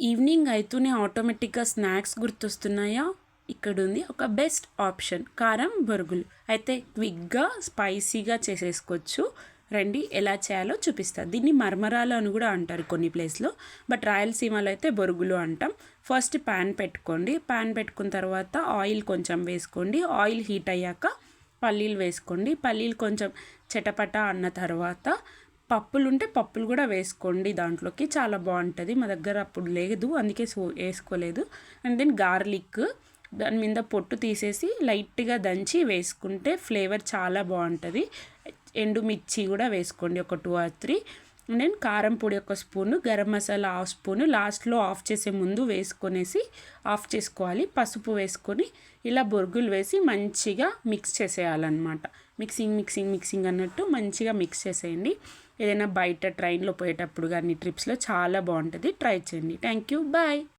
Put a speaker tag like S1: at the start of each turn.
S1: Evening అయితూనే ఆటోమేటిక్గా snacks గుర్తొస్తున్నాయా? ఇక్కడుంది ఒక బెస్ట్ ఆప్షన్ కారం బొరుగులు. అయితే క్విక్గా స్పైసీగా చేసేసుకోవచ్చు. రండి ఎలా చేయాలో చూపిస్తా. దీన్ని మరమరాలు అని కూడా అంటారు కొన్ని ప్లేస్లో, బట్ రాయలసీమలో అయితే బొరుగులు అంటాం. ఫస్ట్ ప్యాన్ పెట్టుకోండి. ప్యాన్ పెట్టుకున్న తర్వాత ఆయిల్ కొంచెం వేసుకోండి. ఆయిల్ హీట్ అయ్యాక పల్లీలు వేసుకోండి. పల్లీలు కొంచెం చిటపట అన్న తర్వాత పప్పులు ఉంటే పప్పులు కూడా వేసుకోండి. దాంట్లోకి చాలా బాగుంటుంది. మా దగ్గర అప్పుడు లేదు, అందుకే వేసుకోలేదు. అండ్ దెన్ గార్లిక్, దాని మీద పొట్టు తీసేసి లైట్గా దంచి వేసుకుంటే ఫ్లేవర్ చాలా బాగుంటుంది. ఎండుమిర్చి కూడా వేసుకోండి, ఒక 2 or 3. అండ్ దెన్ కారం పొడి ఒక spoon, garam masala half spoon, లాస్ట్లో ఆఫ్ చేసే ముందు వేసుకొనేసి ఆఫ్ చేసుకోవాలి. పసుపు వేసుకొని ఇలా బొరుగులు వేసి మంచిగా మిక్స్ చేసేయాలన్నమాట. మిక్సింగ్ అన్నట్టు మంచిగా మిక్స్ చేసేయండి. ఏదైనా బయట ట్రైన్లో పోయేటప్పుడు కానీ ట్రిప్స్లో చాలా బాగుంటుంది. ట్రై చేయండి. Thank you, bye.